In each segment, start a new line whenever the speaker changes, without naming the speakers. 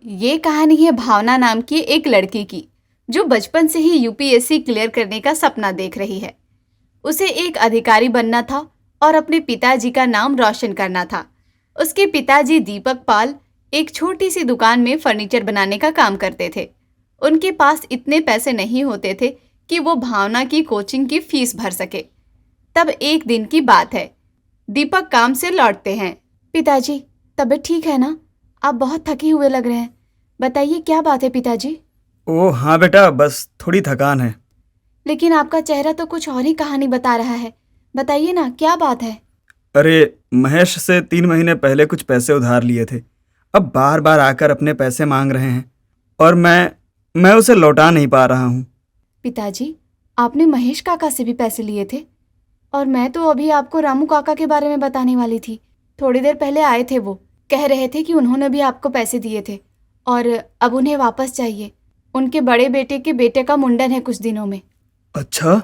ये कहानी है भावना नाम की एक लड़की की, जो बचपन से ही यूपीएससी क्लियर करने का सपना देख रही है। उसे एक अधिकारी बनना था और अपने पिताजी का नाम रोशन करना था। उसके पिताजी दीपक पाल एक छोटी सी दुकान में फर्नीचर बनाने का काम करते थे। उनके पास इतने पैसे नहीं होते थे कि वो भावना की कोचिंग की फीस भर सके। तब एक दिन की बात है, दीपक काम से लौटते हैं। पिताजी, तबीयत ठीक है ना? आप बहुत थके हुए लग रहे हैं। बताइए क्या बात है पिताजी?
ओह हाँ बेटा, बस थोड़ी थकान है।
लेकिन आपका चेहरा तो कुछ और ही कहानी बता रहा है। बताइए ना, क्या बात है?
अरे महेश से 3 महीने पहले कुछ पैसे उधार लिए थे। अब बार बार आकर अपने पैसे मांग रहे हैं और मैं उसे लौटा नहीं पा रहा हूँ।
पिताजी, आपने महेश काका से भी पैसे लिए थे? और मैं तो अभी आपको रामू काका के बारे में बताने वाली थी। थोड़ी देर पहले आए थे, वो कह रहे थे कि उन्होंने भी आपको पैसे दिए थे और अब उन्हें वापस चाहिए। उनके बड़े बेटे के बेटे का मुंडन है कुछ दिनों में।
अच्छा।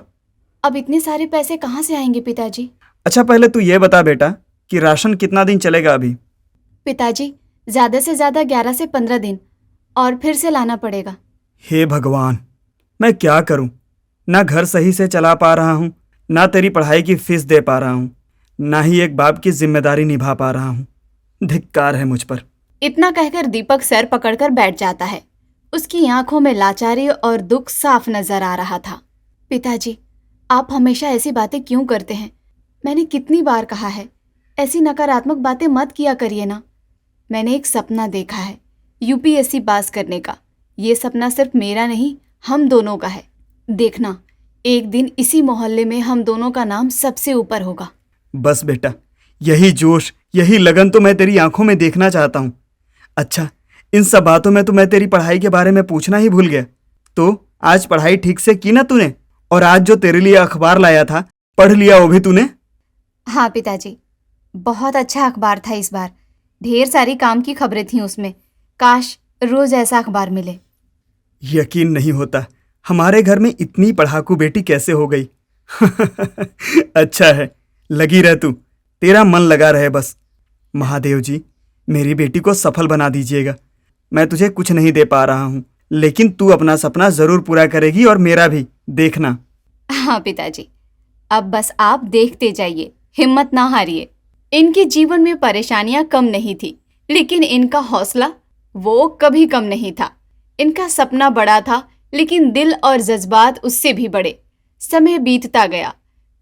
अब इतने सारे पैसे कहाँ से आएंगे पिताजी?
अच्छा पहले तू ये बता बेटा कि राशन कितना दिन चलेगा अभी?
पिताजी, ज़्यादा से ज़्यादा 11 से 15 दिन, और फिर से लाना पड़ेगा।
हे भगवान, मैं क्या करूं? ना घर सही से चला पा रहा हूं, ना तेरी पढ़ाई की फीस दे पा रहा हूं, ना ही एक बाप की जिम्मेदारी निभा पा रहा हूं। धिक्कार है मुझ पर।
इतना कहकर दीपक सर पकड़कर बैठ जाता है। उसकी आंखों में लाचारी और दुख साफ नजर आ रहा था। पिताजी, आप हमेशा ऐसी बातें क्यों करते हैं? मैंने कितनी बार कहा है, ऐसी नकारात्मक बातें मत किया करिए ना। मैंने एक सपना देखा है, यूपीएससी पास करने का। ये सपना सिर्फ मेरा नहीं, हम दोनों का है। देखना, एक दिन इसी मोहल्ले में हम दोनों का नाम सबसे ऊपर होगा।
बस बेटा, यही जोश, यही लगन तो मैं तेरी आंखों में देखना चाहता हूं। अच्छा, इन सब बातों में तो मैं तेरी पढ़ाई के बारे में पूछना ही भूल गया। तो आज पढ़ाई ठीक से की ना तूने? और आज जो तेरे लिए अखबार लाया था, पढ़ लिया वो भी तूने?
हाँ पिताजी, बहुत अच्छा अखबार था इस बार। ढेर सारी काम की खबरें थीं उसमें। काश रोज ऐसा अखबार मिले।
यकीन नहीं होता, हमारे घर में इतनी पढ़ाकू बेटी कैसे हो गई। अच्छा है, लगी रह तू, तेरा मन लगा रहे बस। महादेव जी, मेरी बेटी को सफल बना दीजिएगा। मैं तुझे कुछ नहीं दे पा रहा हूँ, लेकिन तू अपना सपना जरूर पूरा करेगी और मेरा भी, देखना।
हाँ पिताजी, अब बस आप देखते जाइए, हिम्मत ना हारिए। इनके जीवन में परेशानियां कम नहीं थी, लेकिन इनका हौसला वो कभी कम नहीं था। इनका सपना बड़ा था, लेकिन दिल और जज्बात उससे भी बड़े। समय बीतता गया,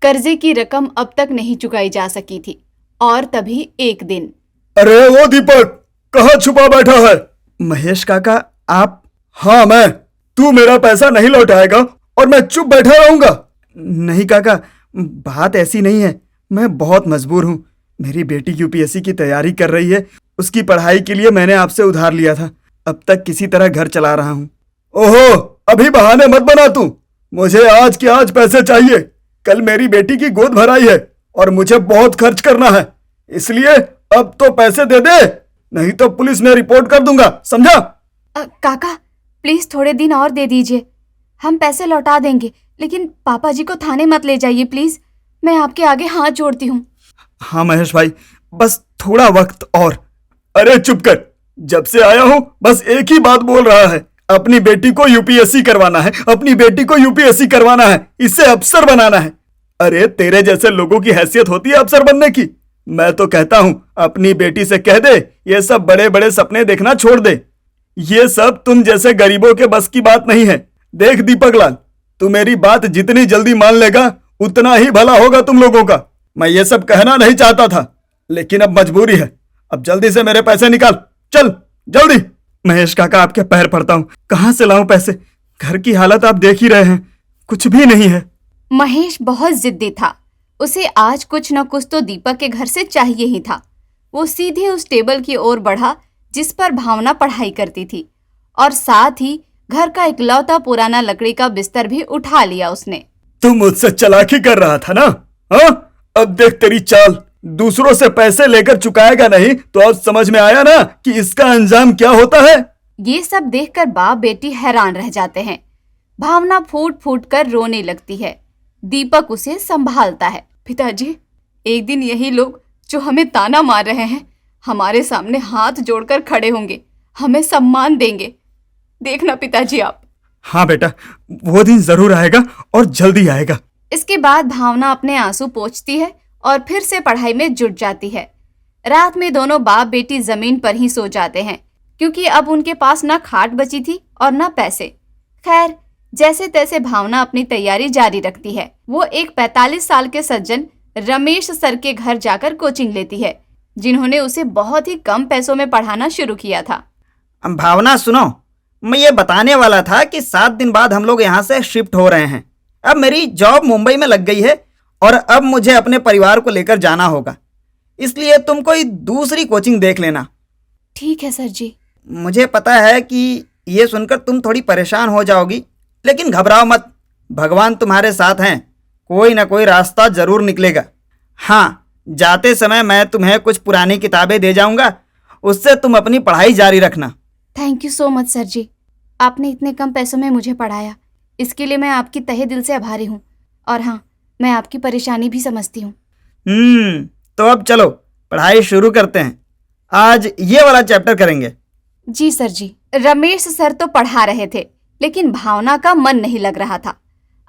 कर्जे की रकम अब तक नहीं चुकाई जा सकी थी, और तभी एक दिन।
अरे वो दीपक, कहाँ छुपा बैठा है? महेश काका, आप? हाँ मैं। तू मेरा पैसा नहीं लौटाएगा और मैं चुप बैठा रहूंगा? नहीं काका, बात ऐसी नहीं है। मैं बहुत मजबूर हूँ। मेरी बेटी यूपीएससी की तैयारी कर रही है। उसकी पढ़ाई के लिए मैंने आपसे उधार लिया था। अब तक किसी तरह घर चला रहा हूँ। ओहो, अभी बहाने मत बना तू। मुझे आज के आज पैसे चाहिए। कल मेरी बेटी की गोद भराई है और मुझे बहुत खर्च करना है, इसलिए अब तो पैसे दे दे, नहीं तो पुलिस में रिपोर्ट कर दूंगा, समझा?
काका, प्लीज थोड़े दिन और दे दीजिए। हम पैसे लौटा देंगे, लेकिन पापा जी को थाने मत ले जाइए प्लीज। मैं आपके आगे हाथ जोड़ती हूँ।
हाँ महेश भाई, बस थोड़ा वक्त और। अरे चुप कर, जब से आया हूं बस एक ही बात बोल रहा है, अपनी बेटी को यूपीएससी करवाना है, अपनी बेटी को यूपीएससी करवाना है, इससे अफसर बनाना है। अरे तेरे जैसे लोगों की हैसियत होती है अफसर बनने की? मैं तो कहता हूं अपनी बेटी से कह दे ये सब बड़े बड़े सपने देखना छोड़ दे। ये सब तुम जैसे गरीबों के बस की बात नहीं है। देख दीपक लाल, तू मेरी बात जितनी जल्दी मान लेगा उतना ही भला होगा तुम लोगों का। मैं ये सब कहना नहीं चाहता था, लेकिन अब मजबूरी है। अब जल्दी से मेरे पैसे निकाल, चल जल्दी। महेश काका, आपके पैर पड़ता हूं, कहां से लाऊं पैसे? घर की हालत आप देख ही रहे हैं, कुछ भी नहीं है।
महेश बहुत जिद्दी था। उसे आज कुछ न कुछ तो दीपक के घर से चाहिए ही था। वो सीधे उस टेबल की ओर बढ़ा जिस पर भावना पढ़ाई करती थी, और साथ ही घर का इकलौता पुराना लकड़ी का बिस्तर भी उठा लिया उसने।
तू मुझसे चालाकी कर रहा था ना? हाँ, अब देख तेरी चाल। दूसरों से पैसे लेकर चुकाएगा नहीं तो अब समझ में आया ना कि इसका अंजाम क्या होता है?
ये सब देखकर बाप बेटी हैरान रह जाते हैं। भावना फूट फूट कर रोने लगती है। दीपक उसे संभालता है। पिताजी, एक दिन यही लोग जो हमें ताना मार रहे हैं हमारे सामने हाथ जोड़कर खड़े होंगे। हमें सम्मान देंगे। देखना पिताजी आप।
हाँ बेटा, वो दिन जरूर आएगा और जल्दी आएगा।
इसके बाद भावना अपने आंसू पोंछती है और फिर से पढ़ाई में जुट जाती है। रात में दोनों बाप बेटी जमीन पर ही सो जाते हैं, क्योंकि अब उनके पास ना खाट बची थी और ना पैसे। खैर, जैसे तैसे भावना अपनी तैयारी जारी रखती है। वो एक 45 साल के सज्जन रमेश सर के घर जाकर कोचिंग लेती है, जिन्होंने उसे बहुत ही कम पैसों में पढ़ाना शुरू किया था।
भावना सुनो, मैं ये बताने वाला था कि 7 दिन बाद हम लोग यहाँ से शिफ्ट हो रहे हैं। अब मेरी जॉब मुंबई में लग गई है और अब मुझे अपने परिवार को लेकर जाना होगा, इसलिए तुम कोई दूसरी कोचिंग देख लेना।
ठीक है सर जी।
मुझे पता है कि ये सुनकर तुम थोड़ी परेशान हो जाओगी, लेकिन घबराओ मत, भगवान तुम्हारे साथ हैं, कोई ना कोई रास्ता जरूर निकलेगा। हाँ, जाते समय मैं तुम्हें कुछ पुरानी किताबें दे जाऊंगा, उससे तुम अपनी पढ़ाई जारी रखना।
Thank you so much sir ji, आपने इतने कम पैसों में मुझे पढ़ाया, इसके लिए मैं आपकी तहे दिल से आभारी हूँ। और हाँ, मैं आपकी परेशानी भी समझती हूँ।
तो अब चलो पढ़ाई शुरू करते हैं। आज ये वाला चैप्टर करेंगे।
जी सर जी। रमेश सर तो पढ़ा रहे थे, लेकिन भावना का मन नहीं लग रहा था।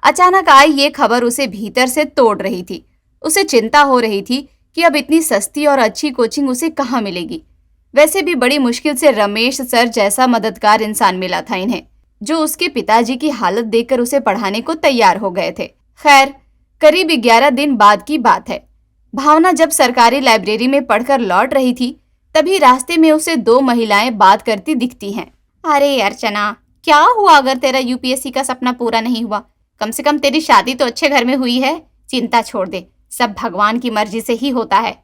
अचानक आई ये खबर उसे भीतर से तोड़ रही थी। उसे चिंता हो रही थी कि अब इतनी सस्ती और अच्छी कोचिंग उसे कहाँ मिलेगी। वैसे भी बड़ी मुश्किल से रमेश सर जैसा मददगार इंसान मिला था इन्हें, जो उसके पिताजी की हालत देखकर उसे पढ़ाने को तैयार हो गए थे। खैर, करीब 11 दिन बाद की बात है। भावना जब सरकारी लाइब्रेरी में पढ़कर लौट रही थी, तभी रास्ते में उसे 2 महिलाएं बात करती दिखती हैं। अरे अर्चना, क्या हुआ अगर तेरा यूपीएससी का सपना पूरा नहीं हुआ? कम से कम तेरी शादी तो अच्छे घर में हुई है। चिंता छोड़ दे, सब भगवान की मर्जी से ही होता है।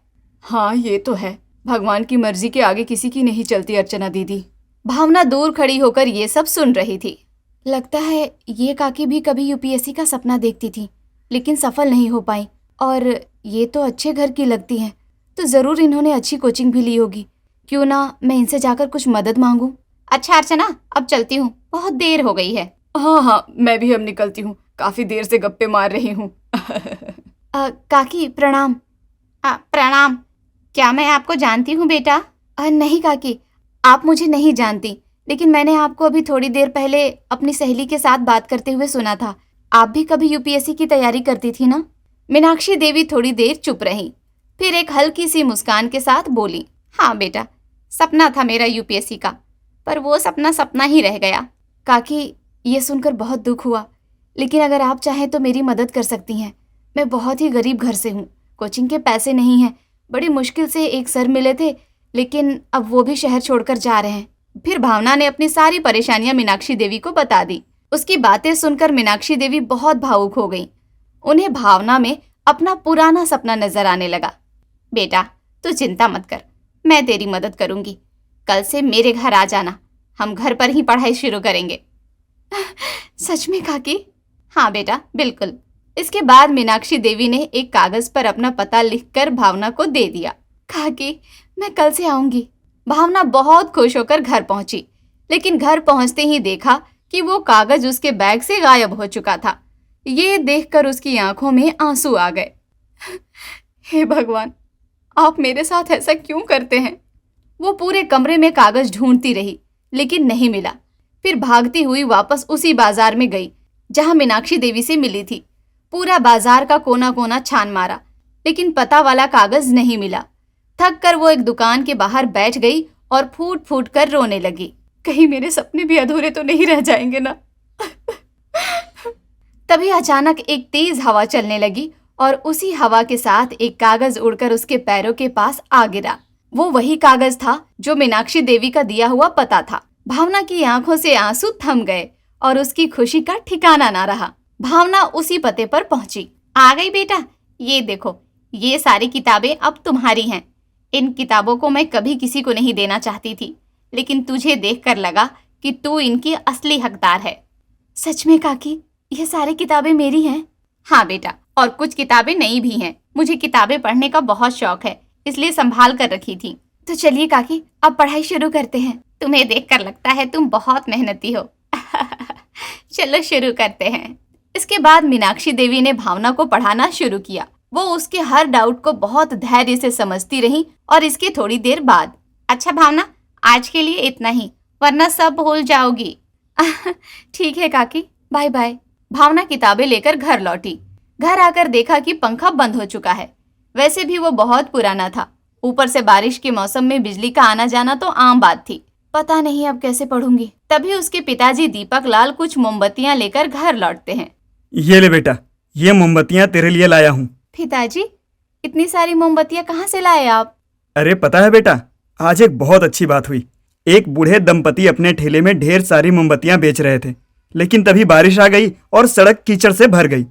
हाँ, ये तो है, भगवान की मर्जी के आगे किसी की नहीं चलती अर्चना दीदी। भावना दूर खड़ी होकर ये सब सुन रही थी। लगता है ये काकी भी कभी यूपीएससी का सपना देखती थी, लेकिन सफल नहीं हो पाई। और ये तो अच्छे घर की लगती हैं, तो जरूर इन्होंने अच्छी कोचिंग भी ली होगी। क्यों ना मैं इनसे जाकर कुछ मदद मांगूं। अच्छा अर्चना, अब चलती हूँ, बहुत देर हो गई है। हाँ, मैं भी अब निकलती हूँ, काफी देर से गप्पे मार रही हूँ। काकी प्रणाम। प्रणाम। क्या मैं आपको जानती हूँ बेटा? नहीं काकी, आप मुझे नहीं जानती, लेकिन मैंने आपको अभी थोड़ी देर पहले अपनी सहेली के साथ बात करते हुए सुना था। आप भी कभी यूपीएससी की तैयारी करती थी ना? मीनाक्षी देवी थोड़ी देर चुप रही, फिर एक हल्की सी मुस्कान के साथ बोली, हाँ बेटा, सपना था मेरा यूपीएससी का, पर वो सपना सपना ही रह गया। काकी, ये सुनकर बहुत दुख हुआ, लेकिन अगर आप चाहें तो मेरी मदद कर सकती हैं। मैं बहुत ही गरीब घर से हूँ, कोचिंग के पैसे नहीं हैं। बड़ी मुश्किल से एक सर मिले थे, लेकिन अब वो भी शहर छोड़कर जा रहे हैं। फिर भावना ने अपनी सारी परेशानियां मीनाक्षी देवी को बता दी। उसकी बातें सुनकर मीनाक्षी देवी बहुत भावुक हो गई। उन्हें भावना में अपना पुराना सपना नजर आने लगा। बेटा, तू चिंता मत कर, मैं तेरी मदद करूंगी। कल से मेरे घर आ जाना, हम घर पर ही पढ़ाई शुरू करेंगे। सच में काकी? हाँ बेटा, बिल्कुल। इसके बाद मीनाक्षी देवी ने एक कागज पर अपना पता लिखकर भावना को दे दिया। काकी, मैं कल से आऊंगी। भावना बहुत खुश होकर घर पहुंची, लेकिन घर पहुंचते ही देखा कि वो कागज उसके बैग से गायब हो चुका था। ये देखकर उसकी आंखों में आंसू आ गए। हे भगवान, आप मेरे साथ ऐसा क्यों करते हैं? वो पूरे कमरे में कागज ढूंढती रही, लेकिन नहीं मिला। फिर भागती हुई वापस उसी बाजार में गई जहां मीनाक्षी देवी से मिली थी। पूरा बाजार का कोना कोना छान मारा, लेकिन पता वाला कागज नहीं मिला। थक कर वो एक दुकान के बाहर बैठ गई और फूट फूट कर रोने लगी। कहीं मेरे सपने भी अधूरे तो नहीं रह जाएंगे ना। तभी अचानक एक तेज हवा चलने लगी और उसी हवा के साथ एक कागज उड़कर उसके पैरों के पास आ गिरा। वो वही कागज था जो मीनाक्षी देवी का दिया हुआ पता था। भावना की आंखों से आंसू थम गए और उसकी खुशी का ठिकाना ना रहा। भावना उसी पते पर पहुंची। आ गई बेटा, ये देखो, ये सारी किताबें अब तुम्हारी हैं। इन किताबों को मैं कभी किसी को नहीं देना चाहती थी, लेकिन तुझे देखकर लगा कि तू इनकी असली हकदार है। सच में काकी, ये सारी किताबें मेरी हैं? हाँ बेटा, और कुछ किताबें नई भी हैं। मुझे किताबें पढ़ने का बहुत शौक है, इसलिए संभाल कर रखी थी। तो चलिए काकी, अब पढ़ाई शुरू करते हैं। तुम्हें देखकर लगता है तुम बहुत मेहनती हो। चलो शुरू करते हैं। इसके बाद मीनाक्षी देवी ने भावना को पढ़ाना शुरू किया। वो उसके हर डाउट को बहुत धैर्य से समझती रही और इसके थोड़ी देर बाद, अच्छा भावना, आज के लिए इतना ही, वरना सब भूल जाओगी। ठीक है काकी, बाय बाय। भावना किताबें लेकर घर लौटी। घर आकर देखा कि पंखा बंद हो चुका है। वैसे भी वो बहुत पुराना था, ऊपर से बारिश के मौसम में बिजली का आना जाना तो आम बात थी। पता नहीं अब कैसे पढ़ूंगी। तभी उसके पिताजी दीपक लाल कुछ मोमबत्तियां लेकर घर लौटते हैं।
ये ले बेटा, ये मोमबत्तियां तेरे लिए लाया हूँ।
पिताजी, इतनी सारी मोमबत्तियां कहाँ से लाए आप?
अरे पता है बेटा, आज एक बहुत अच्छी बात हुई। एक बूढ़े दंपति अपने ठेले में ढेर सारी मोमबत्तियां बेच रहे थे, लेकिन तभी बारिश आ गई और सड़क कीचड़ से भर गई।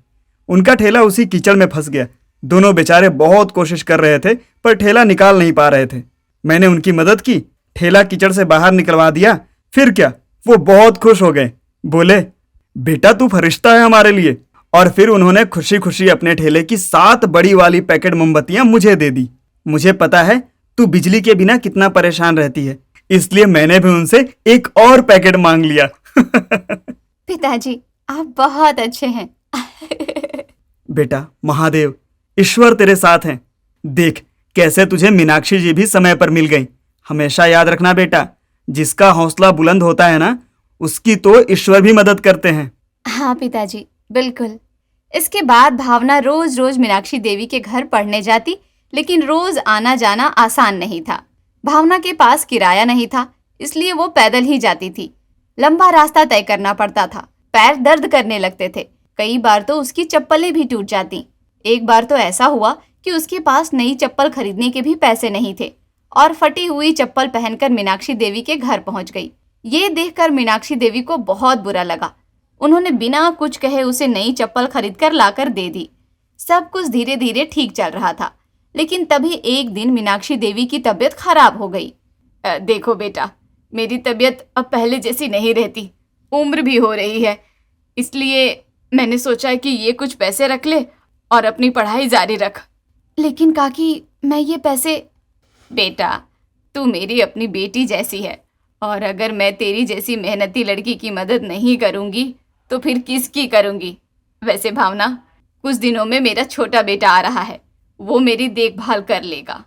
उनका ठेला उसी कीचड़ में फंस गया। दोनों बेचारे बहुत कोशिश कर रहे थे पर ठेला निकाल नहीं पा रहे थे। मैंने उनकी मदद की, ठेला कीचड़ से बाहर निकलवा दिया। फिर क्या, वो बहुत खुश हो गए। बोले, बेटा तू फरिश्ता है हमारे लिए। और फिर उन्होंने खुशी खुशी अपने ठेले की 7 बड़ी वाली पैकेट मोमबत्तियां मुझे दे दी। मुझे पता है तू बिजली के बिना कितना परेशान रहती है, इसलिए मैंने भी उनसे एक और पैकेट मांग लिया।
पिताजी, आप बहुत अच्छे हैं।
बेटा, महादेव, ईश्वर तेरे साथ हैं। देख कैसे तुझे मीनाक्षी जी भी समय पर मिल गई। हमेशा याद रखना बेटा, जिसका हौसला बुलंद होता है ना, उसकी तो ईश्वर भी मदद करते हैं।
हाँ पिताजी, बिल्कुल। इसके बाद भावना रोज रोज मीनाक्षी देवी के घर पढ़ने जाती, लेकिन रोज आना जाना आसान नहीं था। भावना के पास किराया नहीं था, इसलिए वो पैदल ही जाती थी। लंबा रास्ता तय करना पड़ता था, पैर दर्द करने लगते थे। कई बार तो उसकी चप्पलें भी टूट जाती। एक बार तो ऐसा हुआ कि उसके पास नई चप्पल खरीदने के भी पैसे नहीं थे और फटी हुई चप्पल पहनकर मीनाक्षी देवी के घर पहुंच गई। ये देखकर मीनाक्षी देवी को बहुत बुरा लगा। उन्होंने बिना कुछ कहे उसे नई चप्पल खरीदकर लाकर दे दी। सब कुछ धीरे धीरे ठीक चल रहा था, लेकिन तभी एक दिन मीनाक्षी देवी की तबीयत खराब हो गई। देखो बेटा, मेरी तबीयत अब पहले जैसी नहीं रहती, उम्र भी हो रही है, इसलिए मैंने सोचा कि ये कुछ पैसे रख ले और अपनी पढ़ाई जारी रख। लेकिन काकी, मैं ये पैसे... बेटा, तू मेरी अपनी बेटी जैसी है, और अगर मैं तेरी जैसी मेहनती लड़की की मदद नहीं करूंगी तो फिर किसकी करूंगी? वैसे भावना, कुछ दिनों में मेरा छोटा बेटा आ रहा है, वो मेरी देखभाल कर लेगा।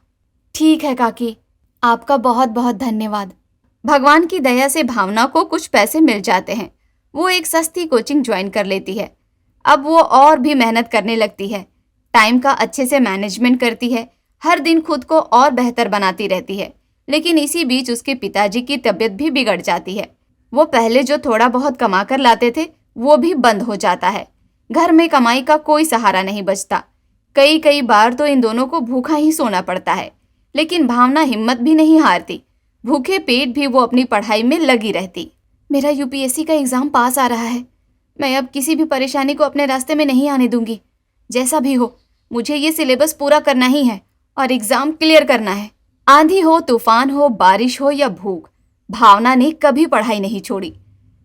ठीक है काकी, आपका बहुत बहुत धन्यवाद। भगवान की दया से भावना को कुछ पैसे मिल जाते हैं। वो एक सस्ती कोचिंग ज्वाइन कर लेती है। अब वो और भी मेहनत करने लगती है, टाइम का अच्छे से मैनेजमेंट करती है, हर दिन खुद को और बेहतर बनाती रहती है। लेकिन इसी बीच उसके पिताजी की तबीयत भी बिगड़ जाती है। वो पहले जो थोड़ा बहुत कमा कर लाते थे वो भी बंद हो जाता है। घर में कमाई का कोई सहारा नहीं बचता। कई कई बार तो इन दोनों को भूखा ही सोना पड़ता है। लेकिन भावना हिम्मत भी नहीं हारती। भूखे पेट भी वो अपनी पढ़ाई में लगी रहती। मेरा यूपीएससी का एग्जाम पास आ रहा है। मैं अब किसी भी परेशानी को अपने रास्ते में नहीं आने दूंगी। जैसा भी हो, मुझे ये सिलेबस पूरा करना ही है और एग्जाम क्लियर करना है। आंधी हो, तूफान हो, बारिश हो या भूख, भावना ने कभी पढ़ाई नहीं छोड़ी।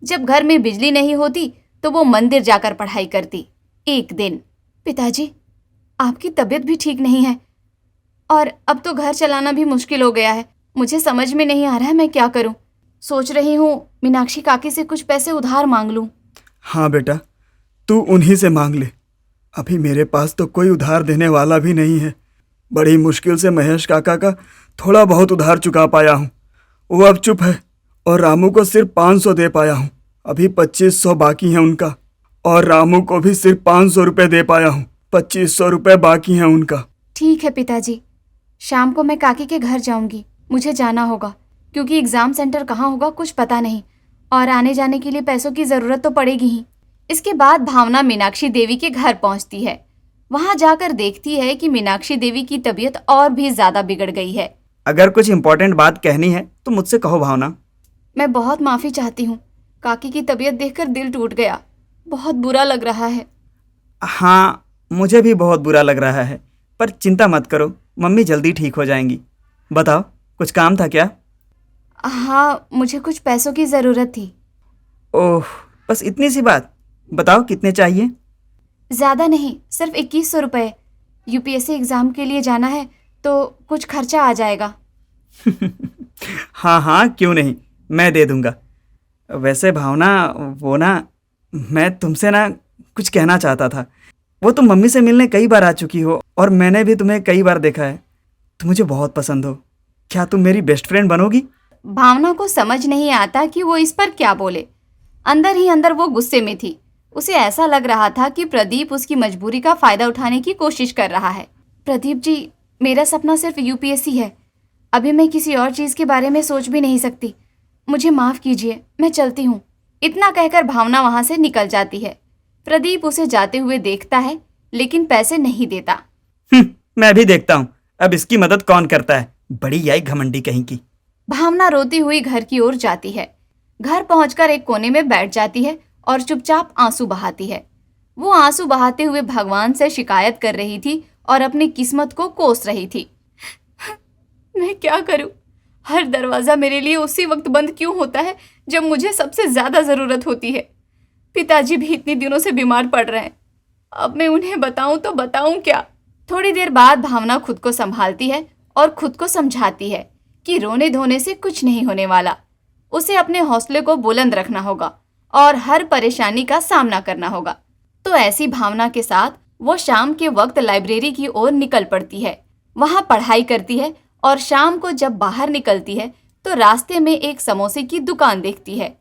जब घर में बिजली नहीं होती तो वो मंदिर जाकर पढ़ाई करती। एक दिन, पिताजी, आपकी तबीयत भी ठीक नहीं है और अब तो घर चलाना भी मुश्किल हो गया है। मुझे समझ में नहीं आ रहा है मैं क्या करूं। सोच रही हूँ मीनाक्षी काकी से कुछ पैसे उधार मांग लूं।
हाँ बेटा, तू उन्हीं से मांग ले। अभी मेरे पास तो कोई उधार देने वाला भी नहीं है। बड़ी मुश्किल से महेश काका का थोड़ा बहुत उधार चुका पाया हूँ। वो अब चुप है और रामू को सिर्फ 500 दे पाया हूँ। अभी 2500 बाकी हैं उनका, और रामू को भी सिर्फ 500 रुपये दे पाया हूँ। 2500 रुपये बाकी हैं उनका।
ठीक है पिताजी, शाम को मैं काकी के घर जाऊंगी। मुझे जाना होगा क्योंकि एग्जाम सेंटर कहाँ होगा कुछ पता नहीं, और आने जाने के लिए पैसों की ज़रूरत तो पड़ेगी ही। इसके बाद भावना मीनाक्षी देवी के घर पहुंचती है। वहां जाकर देखती है कि मीनाक्षी देवी की तबीयत और भी ज़्यादा बिगड़ गई है।
अगर कुछ इम्पोर्टेंट बात कहनी है तो मुझसे कहो भावना।
मैं बहुत माफ़ी चाहती हूँ। काकी की तबीयत देखकर दिल टूट गया। बहुत बुरा लग रहा है।
हाँ, मुझे भी बहुत बुरा लग रहा है, पर चिंता मत करो, मम्मी जल्दी ठीक हो जाएंगी। बताओ, कुछ काम था क्या?
हाँ, मुझे कुछ पैसों की ज़रूरत थी।
ओह, बस इतनी सी बात? बताओ कितने चाहिए?
ज़्यादा नहीं, सिर्फ 2100 रुपये। यूपीएससी एग्ज़ाम के लिए जाना है तो कुछ खर्चा आ जाएगा।
हाँ हाँ, क्यों नहीं, मैं दे दूंगा। वैसे भावना, वो ना, मैं तुमसे ना कुछ कहना चाहता था। वो तुम मम्मी से मिलने कई बार आ चुकी हो और मैंने भी तुम्हें कई बार देखा है। तुम मुझे बहुत पसंद हो। क्या तुम मेरी बेस्ट फ्रेंड बनोगी?
भावना को समझ नहीं आता कि वो इस पर क्या बोले। अंदर ही अंदर वो गुस्से में थी। उसे ऐसा लग रहा था कि प्रदीप उसकी मजबूरी का फायदा उठाने की कोशिश कर रहा है। प्रदीप जी, मेरा सपना सिर्फ यूपीएससी है। अभी मैं किसी और चीज़ के बारे में सोच भी नहीं सकती। मुझे माफ़ कीजिए, मैं चलती हूँ। इतना कहकर भावना वहाँ से निकल जाती है। प्रदीप उसे जाते हुए देखता है, लेकिन पैसे नहीं देता।
मैं भी देखता हूँ अब इसकी मदद कौन करता है। बड़ी आई घमंडी कहीं की।
भावना रोती हुई घर की ओर जाती है। घर पहुंचकर एक कोने में बैठ जाती है और चुपचाप आंसू बहाती है। वो आंसू बहाते हुए भगवान से शिकायत कर रही थी और अपनी किस्मत को कोस रही थी। मैं क्या करूं? हर दरवाजा मेरे लिए उसी वक्त बंद क्यों होता है जब मुझे सबसे ज्यादा जरूरत होती है? पिताजी भी इतने दिनों से बीमार पड़ रहे हैं। अब मैं उन्हें बताऊं तो बताऊं क्या? थोड़ी देर बाद भावना खुद को संभालती है और खुद को समझाती है कि रोने धोने से कुछ नहीं होने वाला। उसे अपने हौसले को बुलंद रखना होगा और हर परेशानी का सामना करना होगा। तो ऐसी भावना के साथ वो शाम के वक्त लाइब्रेरी की ओर निकल पड़ती है। वहां पढ़ाई करती है और शाम को जब बाहर निकलती है तो रास्ते में एक समोसे की दुकान देखती है।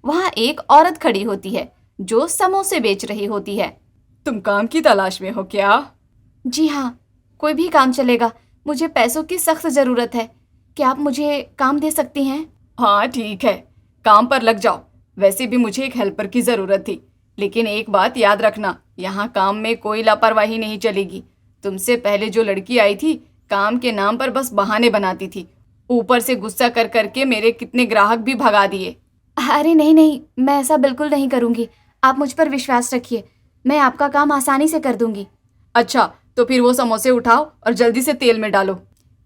वहां एक औरत खड़ी होती है जो समोसे बेच रही होती है।
तुम काम की तलाश में हो क्या?
जी हाँ, कोई भी काम चलेगा। मुझे पैसों की सख्त जरूरत है। क्या आप मुझे काम दे सकती हैं?
हाँ ठीक है, काम पर लग जाओ। वैसे भी मुझे एक हेल्पर की ज़रूरत थी, लेकिन एक बात याद रखना, यहाँ काम में कोई लापरवाही नहीं चलेगी। तुमसे पहले जो लड़की आई थी काम के नाम पर बस बहाने बनाती थी। ऊपर से गुस्सा कर करके मेरे कितने ग्राहक भी भगा दिए।
अरे नहीं नहीं, मैं ऐसा बिल्कुल नहीं करूँगी। आप मुझ पर विश्वास रखिए, मैं आपका काम आसानी से कर दूँगी।
अच्छा, तो फिर वो समोसे उठाओ और जल्दी से तेल में डालो।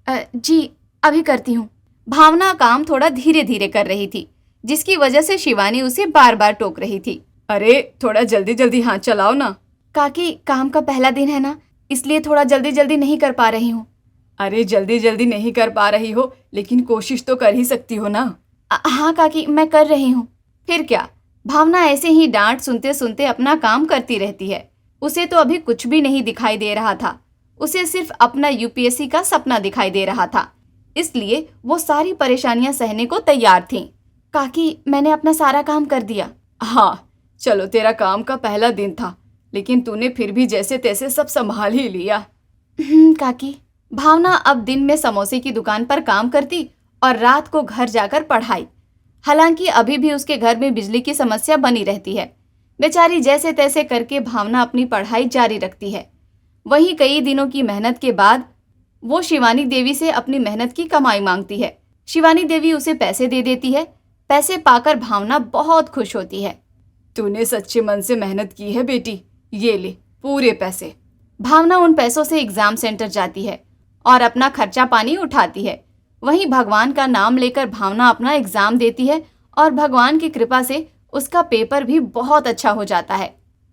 जी, अभी करती हूँ। भावना काम थोड़ा धीरे धीरे कर रही थी, जिसकी वजह से शिवानी उसे बार बार टोक रही थी।
अरे थोड़ा जल्दी जल्दी हाथ चलाओ ना।
काकी, काम का पहला दिन है ना, इसलिए थोड़ा जल्दी जल्दी नहीं कर पा रही हूँ।
अरे जल्दी जल्दी नहीं कर पा रही हो, लेकिन कोशिश तो कर ही सकती हो ना।
हाँ काकी, मैं कर रही हूँ।
फिर क्या?
भावना ऐसे ही डांट सुनते सुनते अपना काम करती रहती है। उसे तो अभी कुछ भी नहीं दिखाई दे रहा था। उसे सिर्फ अपना यूपीएससी का सपना दिखाई दे रहा था, इसलिए वो सारी परेशानियां सहने को तैयार थी। काकी, मैंने अपना सारा काम कर दिया।
हाँ चलो, तेरा काम का पहला दिन था, लेकिन तूने फिर भी जैसे तैसे सब संभाल ही लिया।
काकी। भावना अब दिन में समोसे की दुकान पर काम करती और रात को घर जाकर पढ़ाई। हालांकि अभी भी उसके घर में बिजली की समस्या बनी रहती है। बेचारी जैसे तैसे करके भावना अपनी पढ़ाई जारी रखती है। वहीं कई दिनों की मेहनत के बाद वो शिवानी देवी से अपनी मेहनत की कमाई मांगती है। शिवानी देवी उसे पैसे दे देती है। पैसे पाकर भावना बहुत खुश होती है।
तूने सच्चे मन से मेहनत की है बेटी, ये ले पूरे पैसे।
भावना उन पैसों से एग्जाम सेंटर जाती है और अपना खर्चा पानी उठाती है। वहीं भगवान का नाम लेकर भावना अपना एग्जाम देती है और भगवान की कृपा से उसका पेपर भी बहुत अच्छा हो जाता है।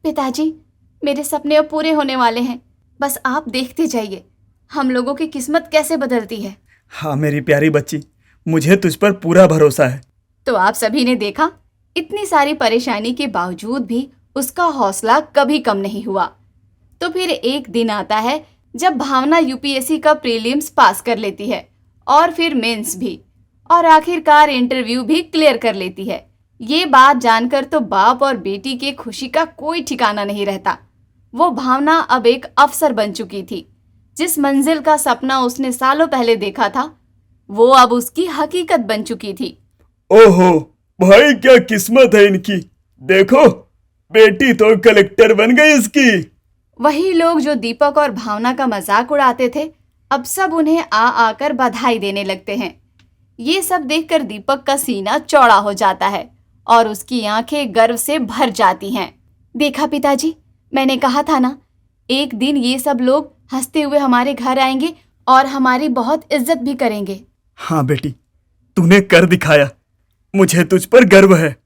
पिताजी, मेरे सपने अब पूरे होने वाले हैं। बस आप देखते जाइए हम लोगों की किस्मत कैसे बदलती है।
हाँ मेरी प्यारी बच्ची, मुझे तुझ पर पूरा भरोसा है।
तो आप सभी ने देखा, इतनी सारी परेशानी के बावजूद भी उसका हौसला कभी कम नहीं हुआ। तो फिर एक दिन आता है जब भावना यूपीएससी का प्रीलिम्स पास कर लेती है और फिर मेंस भी, और आखिरकार इंटरव्यू भी क्लियर कर लेती है। ये बात जानकर तो बाप और बेटी के खुशी का कोई ठिकाना नहीं रहता। वो भावना अब एक अफसर बन चुकी थी। जिस मंजिल का सपना उसने सालों पहले देखा था, वो अब उसकी हकीकत बन चुकी थी।
ओहो भाई, क्या किस्मत है इनकी। देखो, बेटी तो कलेक्टर बन गई इसकी।
वही लोग जो दीपक और भावना का मजाक उड़ाते थे, अब सब उन्हें आ आकर बधाई देने लगते हैं। ये सब देखकर दीपक का सीना चौड़ा हो जाता है और उसकी आंखें गर्व से भर जाती हैं। देखा पिताजी, मैंने कहा था ना, एक दिन ये सब लोग हंसते हुए हमारे घर आएंगे और हमारी बहुत इज्जत भी करेंगे।
हाँ बेटी, तूने कर दिखाया। मुझे तुझ पर गर्व है।